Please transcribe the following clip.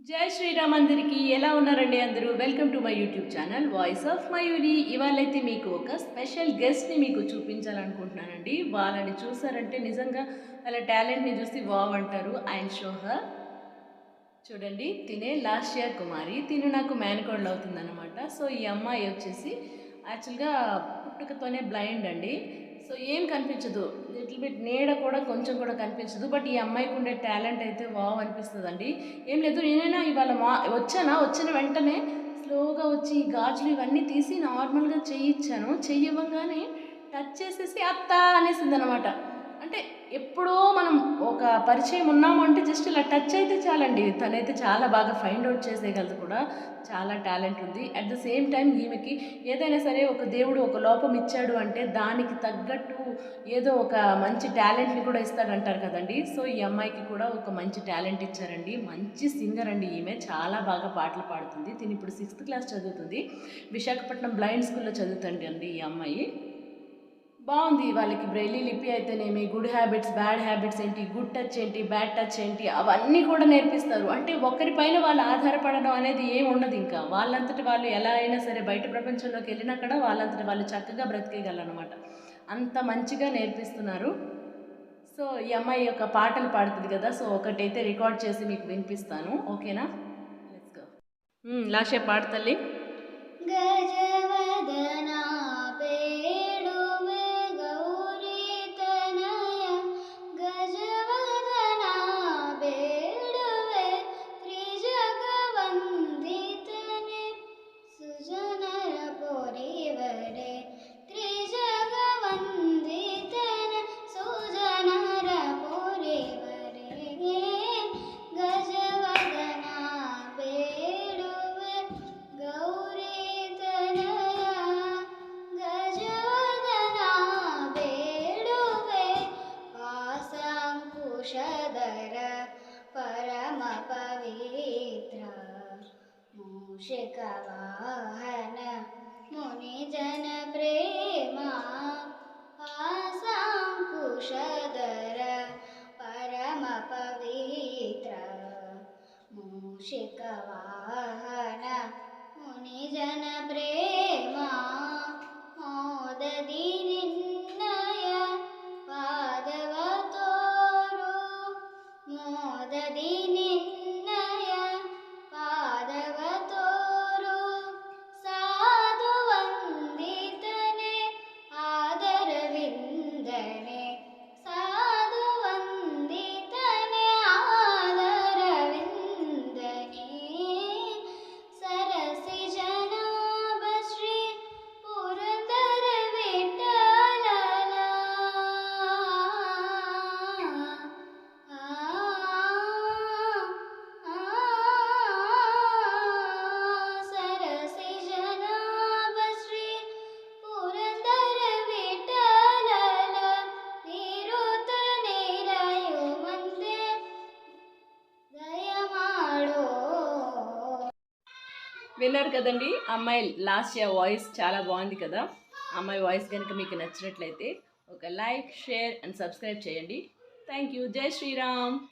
జై శ్రీరామ్ అందరికీ ఎలా ఉన్నారండి అందరూ? Welcome to my YouTube channel voice of Mayuri. ఇవాళైతే మీకు ఒక స్పెషల్ గెస్ట్ని మీకు చూపించాలనుకుంటున్నానండి. వాళ్ళని చూసారంటే నిజంగా వాళ్ళ టాలెంట్ని చూసి వావ్ అంటారు. And show her. చూడండి, తినే లాస్ట్ ఇయర్ కుమారి. తిను నాకు మేనకోడలు అవుతుందన్నమాట. సో ఈ అమ్మాయి వచ్చేసి యాక్చువల్గా పుట్టుకతోనే బ్లైండ్ అండి. సో ఏం కనిపించదు, లిటిల్ బిట్ నీడ కూడా కొంచెం కూడా కనిపించదు. బట్ ఈ అమ్మాయికి ఉండే టాలెంట్ అయితే వావ్ అనిపిస్తుందండి. ఏం లేదు, నేనైనా ఇవాళ వచ్చిన వెంటనే స్లోగా వచ్చి ఈ గాజులు ఇవన్నీ తీసి నార్మల్గా చెయ్యిచ్చాను. చెయ్యగానే టచ్ చేసేసి అత్త అనేసింది అనమాట. అంటే ఎప్పుడో మనం ఒక పరిచయం ఉన్నాము అంటే జస్ట్ ఇలా టచ్ అయితే చాలండి. తనైతే చాలా బాగా ఫైండ్ అవుట్ చేసేయగలదు కూడా. చాలా టాలెంట్ ఉంది. అట్ ద సేమ్ టైం ఈమెకి ఏదైనా సరే ఒక దేవుడు ఒక లోపం ఇచ్చాడు అంటే దానికి తగ్గట్టు ఏదో ఒక మంచి టాలెంట్ని కూడా ఇస్తాడంటారు కదండి. సో ఈ అమ్మాయికి కూడా ఒక మంచి టాలెంట్ ఇచ్చారండి. మంచి సింగర్ అండి ఈమె. చాలా బాగా పాటలు పాడుతుంది. తిని ఇప్పుడు 6th క్లాస్ చదువుతుంది. విశాఖపట్నం బ్లైండ్ స్కూల్లో చదువుతుంది అండి ఈ అమ్మాయి. బాగుంది. వాళ్ళకి బ్రెయిలీ లిపి అయితేనేమి, గుడ్ హ్యాబిట్స్, బ్యాడ్ హ్యాబిట్స్ ఏంటి, గుడ్ టచ్ ఏంటి, బ్యాడ్ టచ్ ఏంటి, అవన్నీ కూడా నేర్పిస్తారు. అంటే ఒకరిపైన వాళ్ళు ఆధారపడడం అనేది ఏమి ఉండదు. ఇంకా వాళ్ళంతటి వాళ్ళు ఎలా అయినా సరే బయట ప్రపంచంలోకి వెళ్ళినా కూడా వాళ్ళంతటి వాళ్ళు చక్కగా బ్రతికేయగలరనమాట. అంత మంచిగా నేర్పిస్తున్నారు. సో ఈ అమ్మాయి యొక్క పాటలు పాడుతుంది కదా, సో ఒకటైతే రికార్డ్ చేసి మీకు వినిపిస్తాను. ఓకేనా? Let's go. లాస్ట్ పాడతల్లి. గజవదనా परम पवित्र मूषिकवाहन मुनिजन प्रेमा आसांकुशधर परम पवित्र मूषिकवाहन मुनिजन प्रेमा मोददि निन्नय पादव तोरु मोददि निन्नय पादव तोरु साधु वंदितने आदरविंदने साधु वंदितने आदरविंदने सरसि जनाभ श्री पुरंदर विठ्ठलला सरसि जनाभ श्री पुरंदर विठ्ठलला निरुत निरयुमंते దయమాడో. విన్నారు కదండి, అమ్మాయి లాస్ట్ ఇయర్ వాయిస్ చాలా బాగుంది కదా. అమ్మాయి వాయిస్ కనుక మీకు నచ్చినట్లయితే ఒక లైక్, షేర్ అండ్ సబ్స్క్రైబ్ చేయండి. Thank you. జై శ్రీరామ్.